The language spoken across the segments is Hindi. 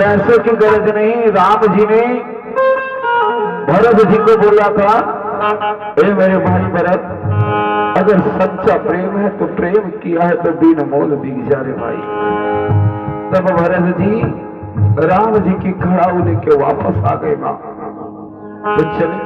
पैसे की गरज नहीं। राम जी ने भरत जी को बोला था, ए मेरे भाई भरत, अगर सच्चा प्रेम है तो प्रेम किया है तो बिन मोल बिक जा रे भाई। तब भरत जी राम जी की खड़ाऊ लेके वापस आ गए मां। तो चले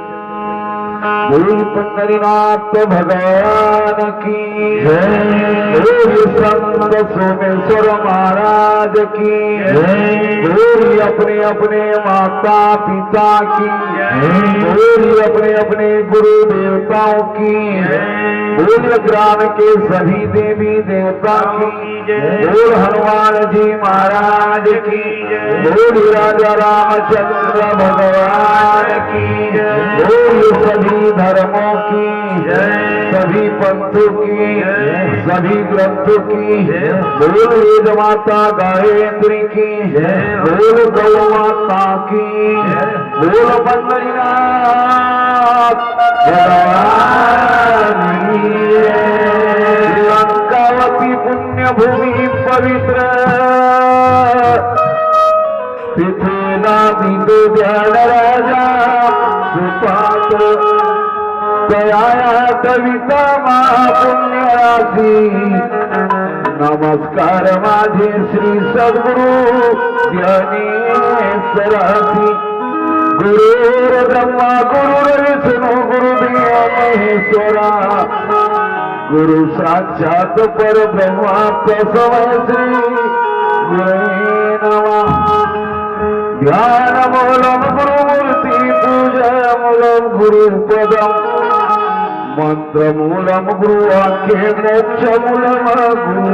बोल पंडरीनाथ भगवान की जय, संत सोमेश्वर महाराज की जय, अपने अपने माता पिता की जय, अपने अपने गुरु देवताओं की बोल, ग्राम के सभी देवी देवता की बोल, हनुमान जी महाराज की बोल, राजा रामचंद्र भगवान की बोल, सभी धर्मों की सभी पंथों की सभी ग्रंथों की बोल, वेद माता गायत्री की बोल, गौ माता की बोल, पंडरीनाथ भगवान की लंकावती पुण्य भूमि पवित्र पिथुनादि ध्यान राजा सुपात दयाया कविता महापुण्य राशि। नमस्कार माझे श्री सद्गुरु ज्ञानेश्वरासी। गुरु ब्रह्मा गुरु विष्णु गुरुदेव महेश्वरा, गुरु साक्षात पर ब्रह्मा तस्मै श्री गुरुवे नमः। ध्यान मूलम गुरुमूर्ति पूजा मूलम गुरुपदम, मंत्र मूलम गुरुवाक्ये मोक्ष मूलम गुरु।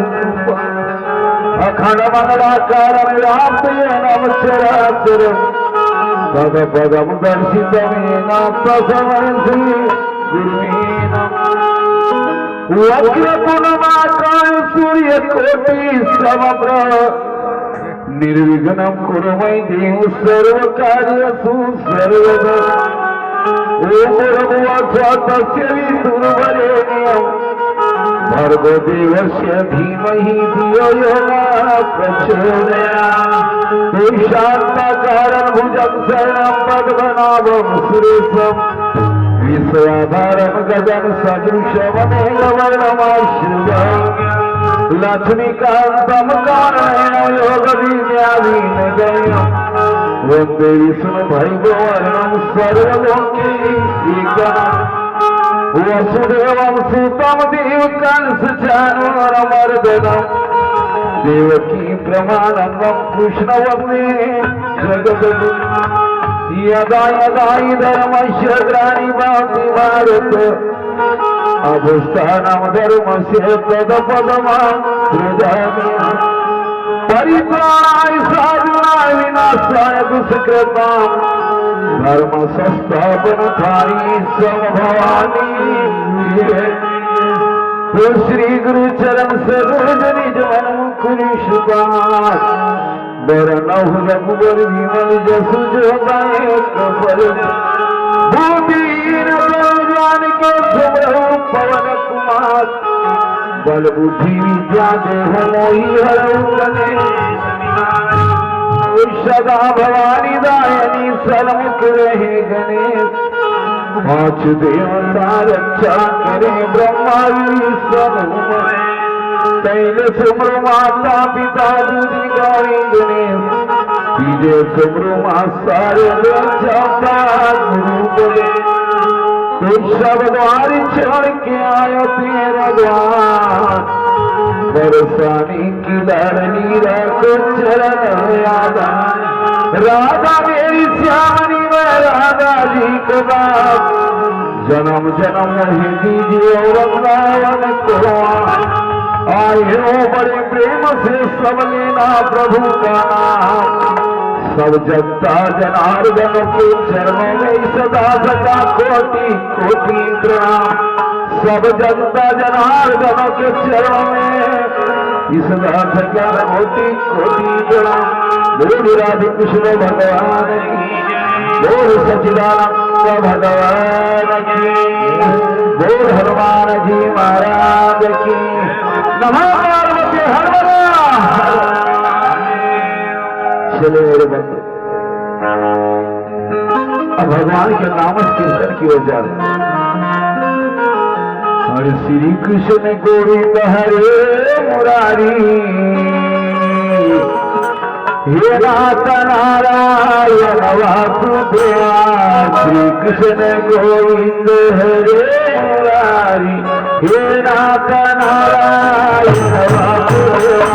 अखंड मंगलाकार व्याप्तेन चराचरम् तद पदम दर्शितमेन तस्मै श्री गुरुवे नमः। वक्रतुण्डमहाकाय सूर्यकोटि समप्रभ निर्विघ्नं कुरु मयि देव सर्वकार्येषु सर्वदा। ओम भर्गोऽस्य विष्णुर्वरेण्यं भर्गो देवस्य धीमहि धियो यो नः प्रचोदयात्। शान्ताकारं भुजं शरणं पद्मनाभं सुरेशं विश्वाधारं गगन सदृशममेघवर्णमाश्रितम् लक्ष्मीकान्तं कारणेन योगविद्याधीनगम्यं वन्दे विष्णुभैर्यवर्णं सर्वलोकैकनाथं। वसुदेवं सुतं देवकांसचाणूरमर्दनं देवकी प्रमानन्दं कृष्णवन्दे जगद्गुरुं। यदा यदा हि धर्मस्य ग्लानिर्भवति भारत अभुस्थानं धर्मस्य तदपदमां सृजामि। परित्राणाय साधूनां विनाशाय दुष्कृतां धर्म संस्थापनार्थाय समभवामि। तो श्री गुरु चरण सरोज निज मन मुकुर शुभात् बरनहु रघुबर विमल जसु जोदाय कपल। भूमिहीन ज्ञान के सुमरहु पवन कुमार बल बुद्धि विद्या देह मोहि हरहु गणेश। सदा भवानी दायनी सन्मुख रहे गणेश। पांच देवता रक्षा करे ब्रह्मा विष्णु तैल सुमरु माता पिता दूधी गौरी गणेश। तीजे सुमरु सारे रक्षा गुरु बोले। तो सब द्वार छोड़ के आयो तेरा द्वार बरसाने की लाडली रखो चरण यादा। राधा मेरी श्यामनी मैं राधा जी को बात जन्म जन्म नहीं दीजिए वृंदावन को। आए हो बड़े प्रेम से सब लेना प्रभु का नाम। सब जनता जनार्दन के चरणों में सदा सदा कोटि कोटि प्रणाम। सब जनता जनार्दन के चरणों में इस दास का कोटि कोटि प्रणाम। बोल राधे कृष्ण भगवान की, बोल सच्चिदानंद भगवान की, बोल हनुमान जी महाराज की। नमः पार्वती हर चले मेरे बंधु। अब भगवान के नाम कीर्तन की ओर जा रहे। हरे श्री कृष्ण गोविंद हरे मुरारी, हे नाथ नारायण वासुदेवा। श्री कृष्ण गोविंद हरे मुरारी, हे नाथ नारायण वासुदेवा।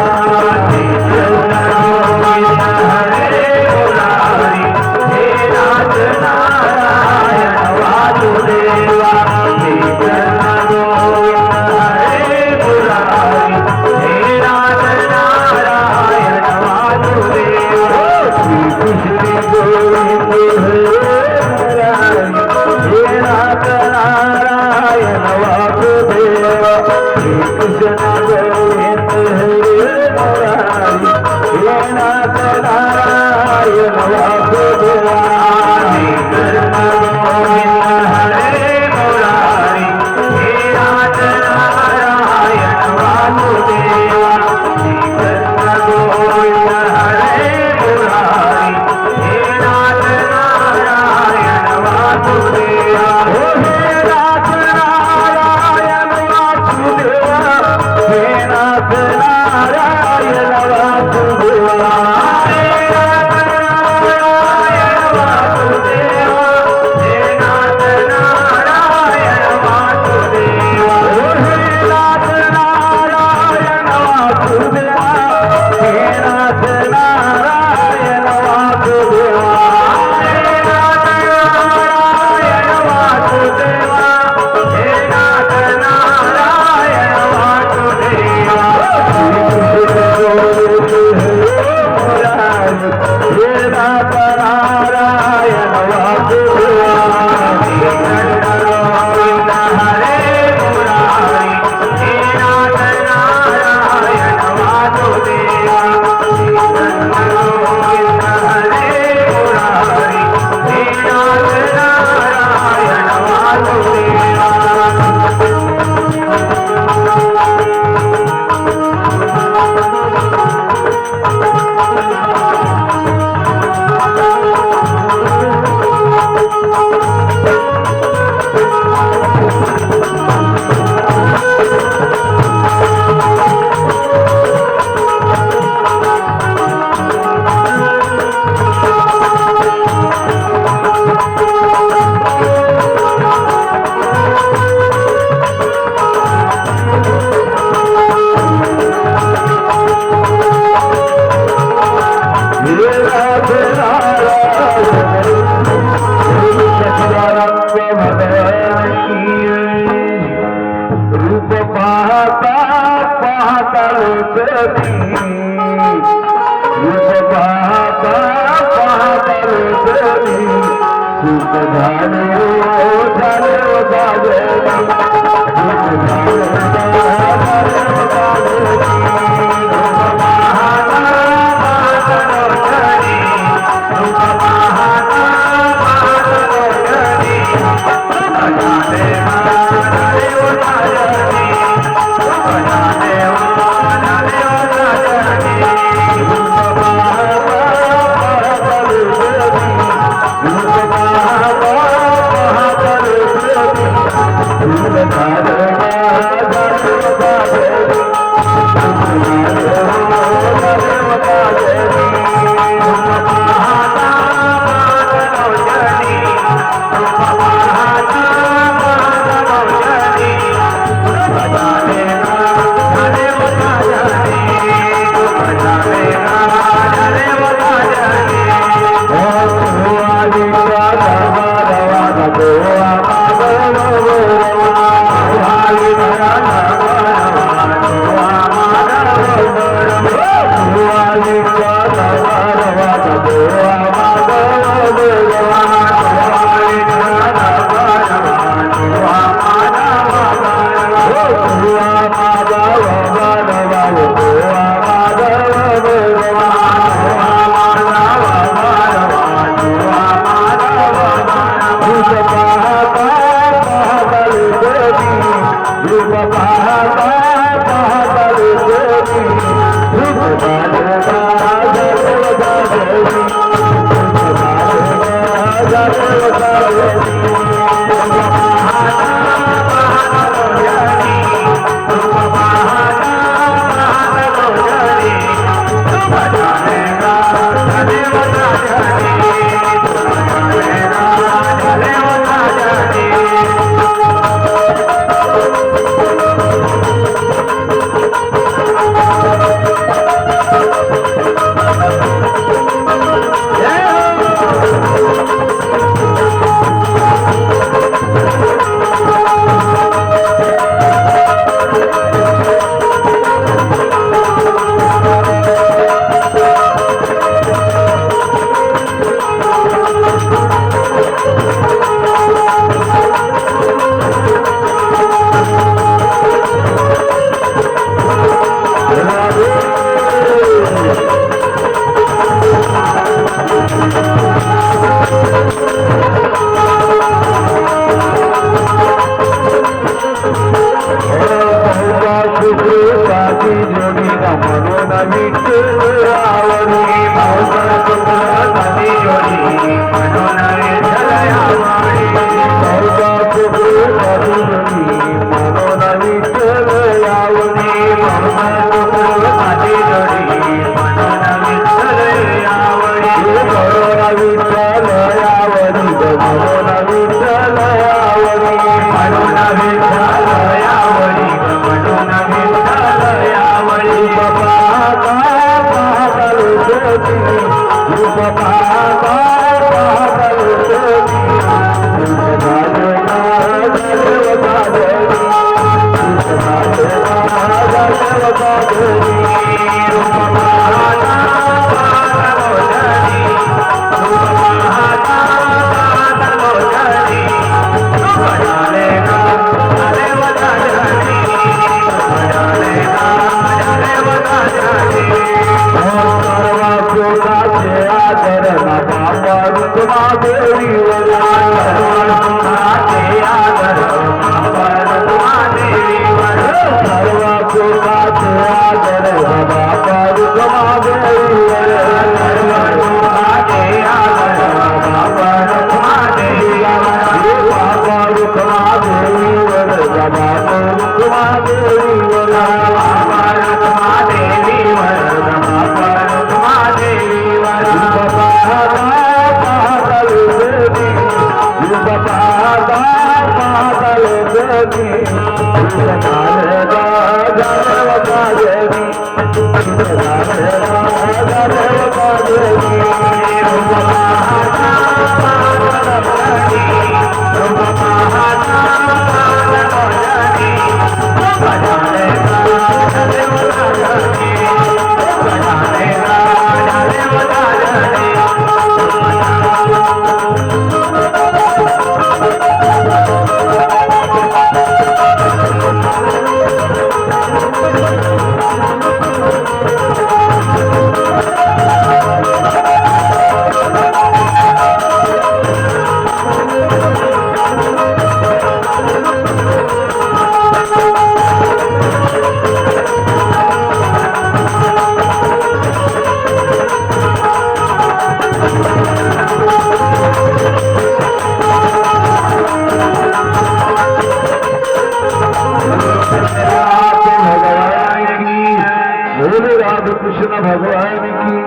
कृष्ण भगवान की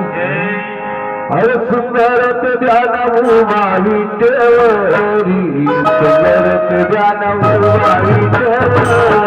हर सुंदरत ध्यान माही टेवरी सुंदरत ध्यान माही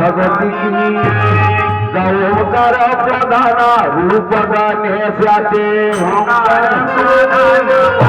भगवती की गौकार प्रधाना रूप गणेशाचे ओंकार प्रधाना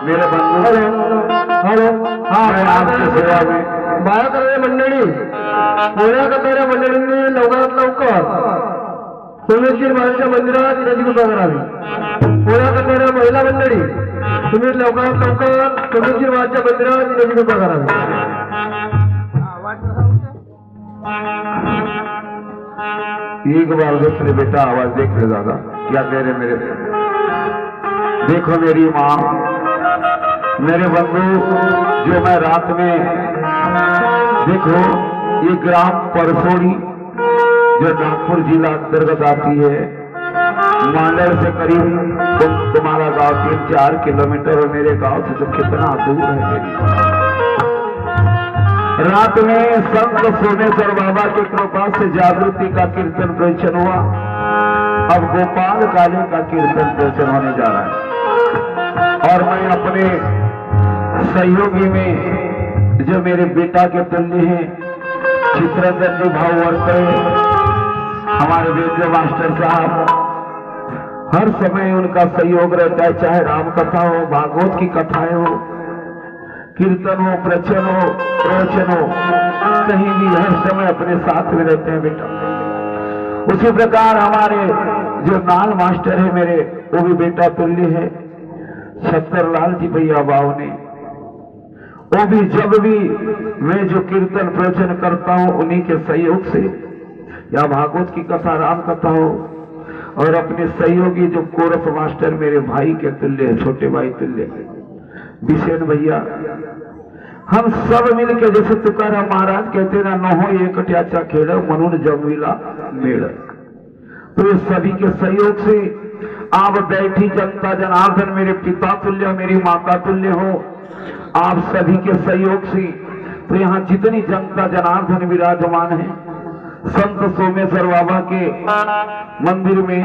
मेरे बंधू हाँ मैं आपकी सेवा में बाया करणारी मंडळी पुण्या करणाऱ्या मंडळींनी लवकरात लवकर सोमेश्वर महाराजांच्या मंदिरात येण्याची कृपा करावी. पुण्या करणाऱ्या महिला मंडळी तुम्ही लवकरात लवकर सोमेश्वर महाराजांच्या मंदिरात येण्याची कृपा करावी. एक बार दूसरे बेटा आवाज देख ले दादा या मेरे देखो मेरी माँ मेरे बंधु जो मैं रात में देखो ये ग्राम परसोड़ी जो नागपुर जिला अंतर्गत आती है मांडर से करीब तुम्हारा गांव 3-4 किलोमीटर और मेरे गांव से तो कितना दूर है मेरी रात में संत सोमेश्वर बाबा की कृपा से जागृति का कीर्तन प्रवचन हुआ. अब गोपाल काले का कीर्तन प्रवचन होने जा रहा है और मैं अपने सहयोगी में जो मेरे बेटा के तुल्य हैं चित्ररंजन जी भाव वर्ते हमारे वेद मास्टर साहब हर समय उनका सहयोग रहता है चाहे राम कथा हो भागवत की कथाएं हो कीर्तन हो प्रवचन हो कहीं भी हर समय अपने साथ में रहते हैं बेटा. उसी प्रकार हमारे जो नाल मास्टर है मेरे वो भी बेटा तुल्य है सत्तरलाल जी भैया बाव ने वो भी जब भी मैं जो कीर्तन प्रवचन करता हूँ उन्हीं के सहयोग से या भागवत की कथा राम कथा हो और अपने सहयोगी जो कोरस मास्टर मेरे भाई के तुल्य है छोटे भाई तुल्य बिशेन भैया हम सब मिलके जैसे तुकाराम महाराज कहते ना नहो एकट्याचा खेड़ म्हणून जमविला मेड़. तो ये सभी के सहयोग से आप बैठी जनता जनार्दन मेरे पिता तुल्य मेरी माता तुल्य हो आप सभी के सहयोग से तो यहाँ जितनी जनता जनार्दन विराजमान है संत सोमेश्वर बाबा के मंदिर में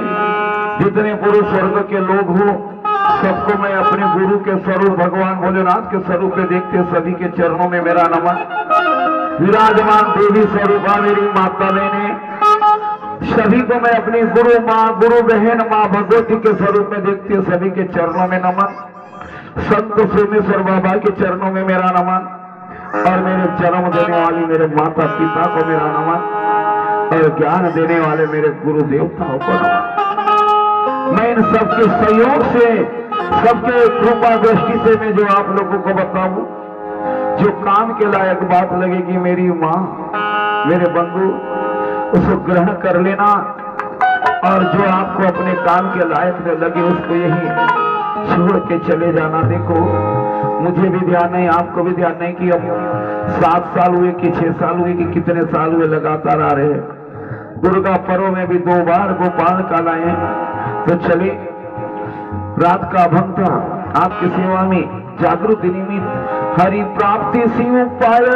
जितने पुरुष वर्ग के लोग हो सबको मैं अपने गुरु के स्वरूप भगवान भोलेनाथ के स्वरूप में देखते सभी के चरणों में मेरा नमन. विराजमान देवी स्वरूपा मेरी माता बहने सभी को मैं अपनी गुरु माँ गुरु बहन माँ भगवती के स्वरूप में देखते सभी के चरणों में नमन. संत सोमेश्वर बाबा के चरणों में मेरा नमन और मेरे जन्म देने वाली मेरे माता पिता को मेरा नमन और ज्ञान देने वाले मेरे गुरु देवताओं को नमन. मैं इन सबके सहयोग से सबके कृपा दृष्टि से मैं जो आप लोगों को बताऊं जो काम के लायक बात लगेगी मेरी माँ मेरे बंधु उसको ग्रहण कर लेना और जो आपको अपने काम के लायक न लगे उसको यही छोड़ के चले जाना. देखो मुझे भी ध्यान नहीं आपको भी ध्यान नहीं कि अब 7 साल हुए कि 6 साल हुए कि कितने साल हुए लगातार आ रहे हैं. दुर्गा पर्व में भी 2 बार गोपाल का लाए तो चले रात का भक्त आपकी सेवा में जागृति निमित्त हरि प्राप्ति शिव पाय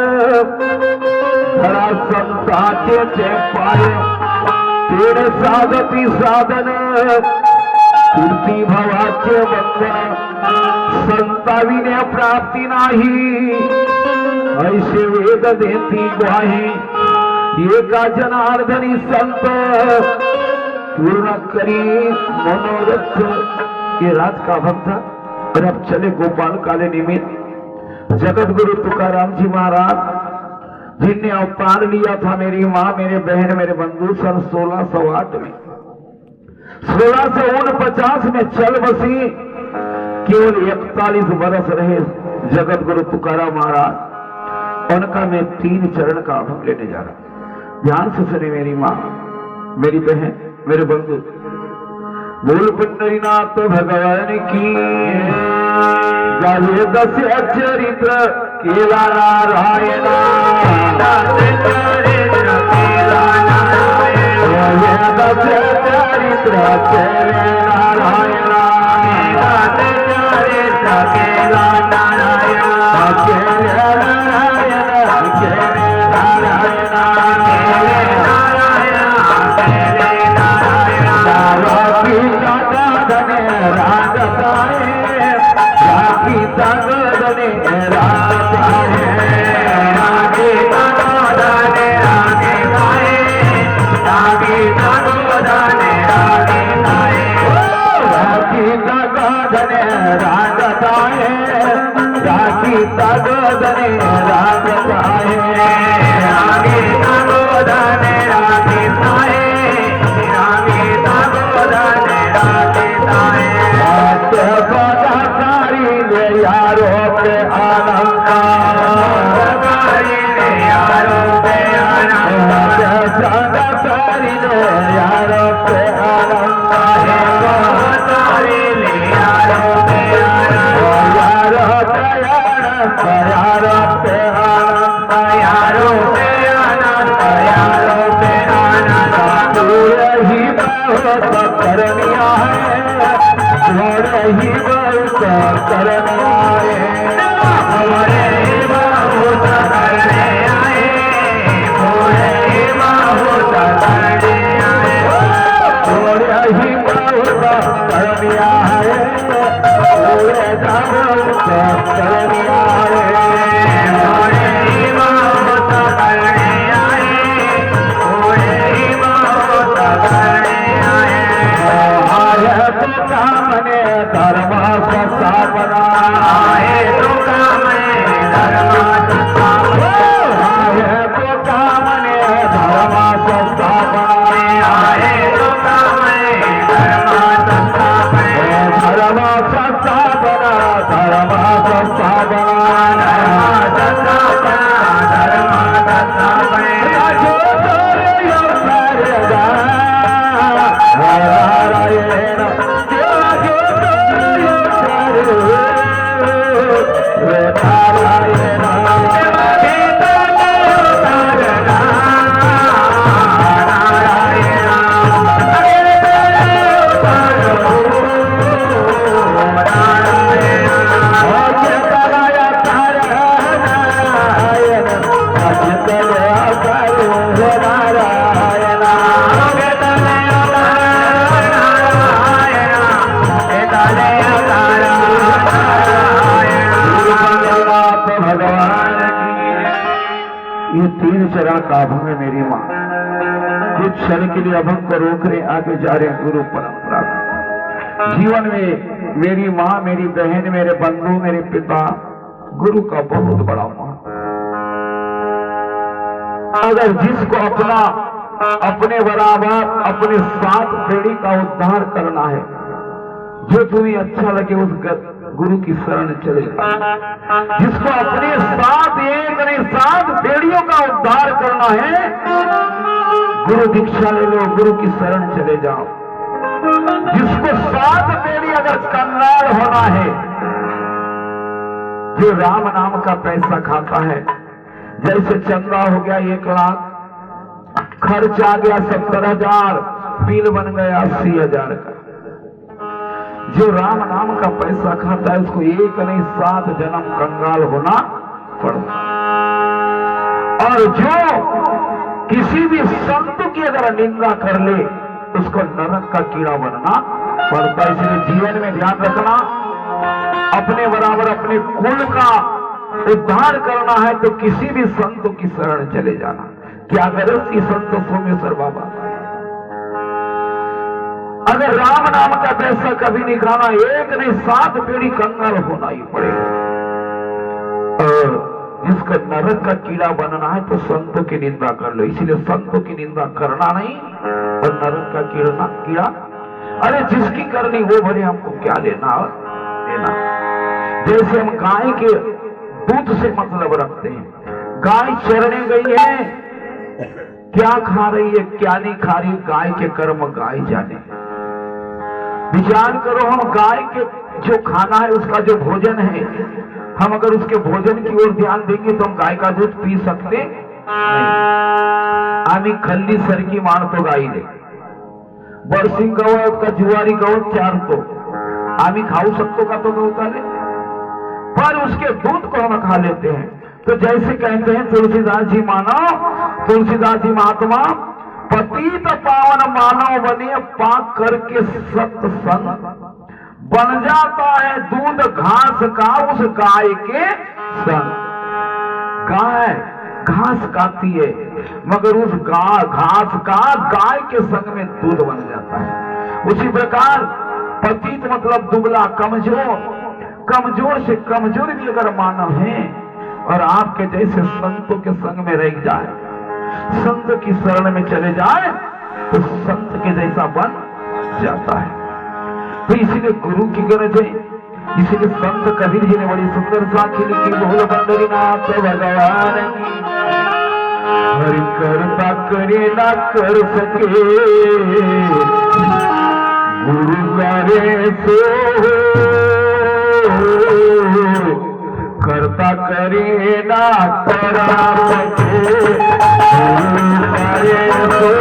हरा संताचे ते पाय तेरे साधती साधन कीर्ती भवाचे बंधन संताविने प्राप्ति नाही ऐसे वेद देती ग्वाही ये का जनार्दनी संत पूर्ण करी मनोरथ. ये रात का भक्त और अब चले गोपाल काले निमित्त जगत गुरु तुकाराम जी महाराज जिनने अवतार लिया था मेरी माँ मेरे बहन मेरे बंधु सन 1608 में 1649 में चल बसी केवल 41 वर्ष रहे जगत गुरु तुकाराम महाराज, उनका मैं 3 चरण का अभंग लेने जा रहा हूं। ध्यान से सुने मेरी माँ, मेरी बहन, मेरे बंधु। बोल पंढरीनाथ भगवान की, गाये 10 चरित्र केला नारायणा, 10 चरित्र केला नारायणा, 10 चरित्र केला नारायणा, 10 चरित्र केला नारायणा, केला नारायणा, केला नारायणा, केला नारायणा, केला नारायणा, धने रागताए, रागी तगदने रागताए, रागी तगदने रागताए, रागी तगदने रागताए, रागी तगदने रागताए, रागी तगदने रागताए, रागी तगदने रागताए, रागी तगदने यारो पे अलंकार, यारो पे अलंकार, यारो पे अलंकार, यारो पे करनिया है, ही बहुत करने आए, हमारे बहुत करने आए, थोड़े ही बहुत करने आए, थोड़े ही बहुत करने आए, थोड़े बहुत करने आए, थोड़े ही बहुत करने आए, थोड़े ही बहुत करने आए। तो कामने धर्म स्थापना, आए तो कामने धर्म स्थापना, आए तो कामने धर्म स्थापना, आए तो कामने धर्म स्थापना, धर्म स्थापना, धर्म स्थापना, धर्म स्थापना, जो नारायण ये 3 चरण का अभंग है मेरी माँ। कुछ क्षण के लिए अभंग को रोक रहे, आगे जा रहे हैं गुरु परंपरा में। जीवन में मेरी माँ, मेरी बहन, मेरे बंधु, मेरे पिता, गुरु का बहुत बड़ा महत्व। अगर जिसको अपने बराबर अपने 7 पीढ़ी का उद्धार करना है, जो तुम्हें अच्छा लगे उस गुरु की शरण चले जाओ। जिसको अपने साथ 7 पीढ़ियों का उद्धार करना है, गुरु दीक्षा ले लो, गुरु की शरण चले जाओ। जिसको 7 पीढ़ी अगर कंगाल होना है, जो राम नाम का पैसा खाता है, जैसे चंदा हो गया 1 लाख, खर्च आ गया 70,000, बिल बन गया 80,000 का। जो राम नाम का पैसा खाता है, उसको 1 नहीं 7 जन्म कंगाल होना पड़ता। और जो किसी भी संत की अगर निंदा कर ले, उसको नरक का कीड़ा बनना पड़ता। इसलिए जीवन में ध्यान रखना, अपने बराबर अपने कुल का उद्धार करना है तो किसी भी संत की शरण चले जाना। क्या करें कि संत सोमेश्वर बाबा, अगर राम नाम का पैसा कभी नहीं खाना, 1 नहीं 7 पीढ़ी कंगाल होना ही पड़ेगा। और जिसका नरक का कीड़ा बनना है तो संतों की निंदा कर लो। इसीलिए संतों की निंदा करना नहीं, और नरक का कीड़ा, अरे जिसकी करनी वो भरे, हमको क्या लेना। देना। जैसे हम गाय के दूध से मतलब रखते हैं, गाय चरने गई है, क्या खा रही है क्या नहीं खा रही, गाय के कर्म गाय जाने। विचार करो, हम गाय के जो खाना है उसका जो भोजन है, हम अगर उसके भोजन की ओर ध्यान देंगे तो हम गाय का दूध पी सकते नहीं। आम्ही खल्ली सरकी मानतो गाईले, बरसिंग गवत का जुवारी गवत चारतो, आम्ही खाऊ सकतो का तो गवताले, पर उसके दूध को हम खा लेते हैं। तो जैसे कहते हैं तुलसीदास जी मानो, तुलसीदास जी महात्मा, पतित पावन मानव बने पाक करके सत्संग, बन जाता है दूध घास का उस गाय के संग। गाय घास खाती है, मगर उस घास का गाय के संग में दूध बन जाता है। उसी प्रकार पतित मतलब दुबला, कमजोर, कमजोर से कमजोर भी अगर मानव है और आपके जैसे संतों के संग में रह जाए, संत की शरण में चले जाए, तो संत के जैसा बन जाता है। तो इसीलिए गुरु की गरज है। इसीलिए संत कबीर जी ने बड़ी सुंदर साखी लिखी, बोल पंडरीनाथ भगवान की, हरि करता करे ना कर सके, गुरु करे सो करता करे ना करा सके, गुरु करे सो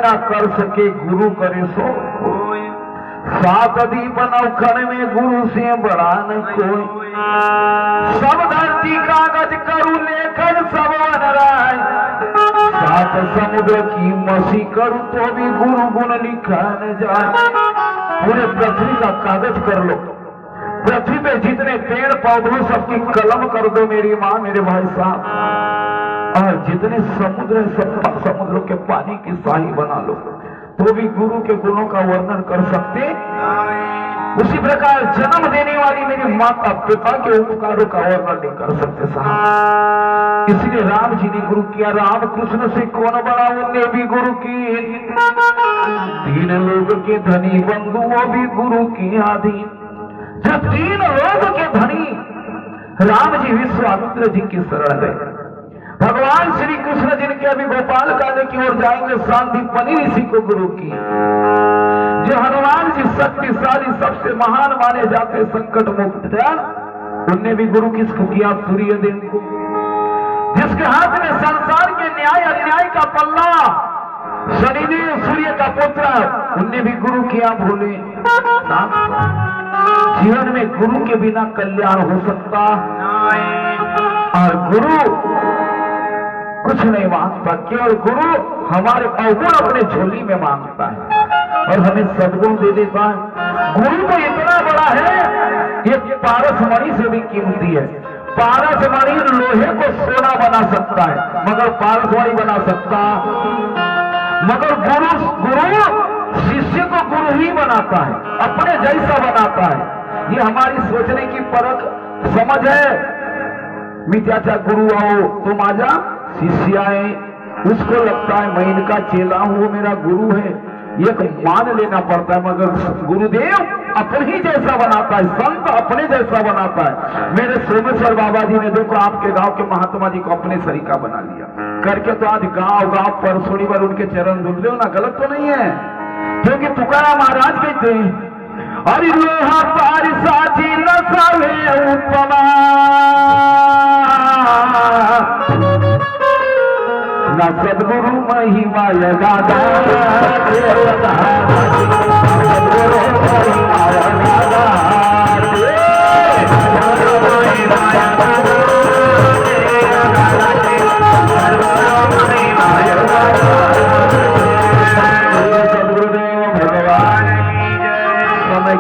ना कर सके गुरु करे सो कोई, सात दीप नौखन में गुरु से बड़ा न कोई, सब धरती कागज करू लेखन सब राय, सात समुद्र की मसी करूं तो भी गुरु गुण लिखा न जाए। पूरे पृथ्वी का कागज कर लो, पृथ्वी पे जितने पेड़ पौधों सबकी कलम कर दो मेरी माँ मेरे भाई साहब, और जितने समुद्र सब समुद्रों के पानी की शाही बना लो तो भी गुरु के गुणों का वर्णन कर सकते। उसी प्रकार जन्म देने वाली मेरी माता पिता के उपकारों का वर्णन नहीं कर सकते साहब। इसलिए राम जी ने गुरु किया, राम कृष्ण से कौन बड़ा, उनने भी गुरु की, तीन लोग के धनी बंधु वो भी गुरु की आधीन। जो तीन लोग के धनी राम जी विश्वामित्र जी की शरण गए, भगवान श्री कृष्ण जिनके अभी गोपाल काले की ओर जाएंगे, सांदीपनि ऋषि को गुरु की। जो हनुमान जी शक्तिशाली सबसे महान माने जाते संकट मुक्त, उनने भी गुरु किसको किया, सूर्यदेव को। जिसके हाथ में संसार के न्याय अन्याय का पल्ला, शनिदेव सूर्य का पुत्र, उनने भी गुरु किया भोले। जीवन में गुरु के बिना कल्याण हो सकता, और गुरु कुछ नहीं मांगता, केवल गुरु हमारे अवगुण अपने झोली में मांगता है और हमें सद्गुण दे देता है। गुरु तो इतना बड़ा है, ये पारसमणि से भी कीमती है। पारसमणि लोहे को सोना बना सकता है मगर पारसमणि बना सकता, मगर गुरु शिष्य को गुरु ही बनाता है, अपने जैसा बनाता है। ये हमारी सोचने की परख समझ है। मिथ्याचार गुरु आओ तुम आजा, शिष्य आए, उसको लगता है मैं इनका चेला हूं, वो मेरा गुरु है, ये मान लेना पड़ता है। मगर गुरुदेव अपने ही जैसा बनाता है, संत अपने जैसा बनाता है। मेरे सोमेश्वर बाबा जी ने देखो आपके गांव के महात्मा जी को अपने सरीका बना लिया करके, तो आज गांव गांव परसोड़ी पर उनके चरण धुल रहे हो ना, गलत तो नहीं है। क्योंकि तुकाराम महाराज कहते हैं, अरे लोहा पारी साची नसावे उपमा, ना सद्गुरु महिमा यगादा, सद्गुरु महिमा यगादा,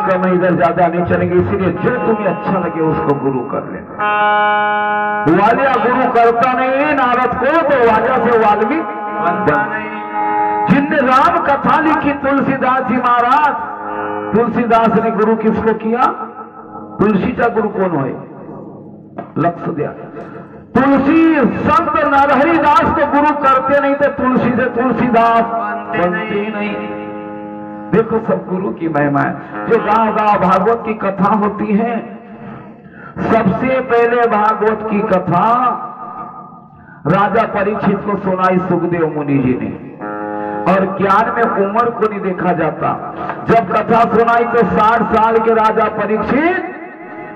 समय इधर ज्यादा नहीं चलेंगे, इसलिए जो तुम्हें अच्छा लगे उसको गुरु कर लेना। वालिया गुरु करता नहीं नारद को, तो वालिया से वाल्मीकि बनता नहीं। जिनने राम कथा लिखी तुलसीदास जी महाराज, तुलसीदास ने गुरु किसको किया, तुलसी का गुरु कौन है, लक्ष्य दिया। तुलसी संत नरहरि दास को गुरु करते नहीं तो तुलसी से तुलसीदास बनते नहीं। देखो सब गुरु की महिमा है। जो गांव गांव भागवत की कथा होती है, सबसे पहले भागवत की कथा राजा परीक्षित को सुनाई सुखदेव मुनि जी ने, और ज्ञान में उम्र को नहीं देखा जाता। जब कथा सुनाई तो 60 साल के राजा परीक्षित,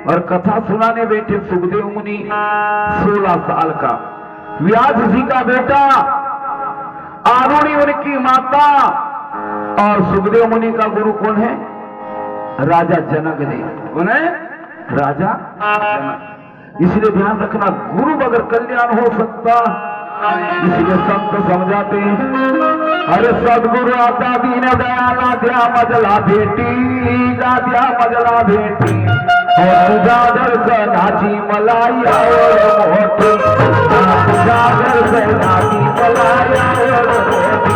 और कथा सुनाने बैठे सुखदेव मुनि 16 साल का। व्यास जी का बेटा, आरुणि उनकी माता, और सुखदेव मुनि का गुरु कौन है, राजा जनक ने। कौन है, राजा जनक। इसलिए ध्यान रखना, गुरु बगैर कल्याण हो सकता, इसलिए संत समझाते हैं, अरे सदगुरु आता दीन दयाला द्या मजला भेटी, द्या मजला भेटी, और दर्शनाची मलाया मोटी, दर्शनाची मलाया मोटी,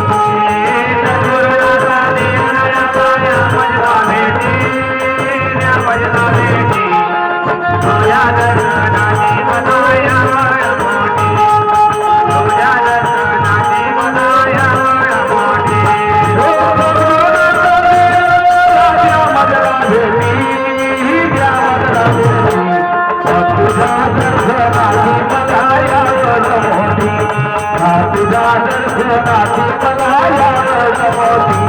दर्शनाची मलाया मोटी।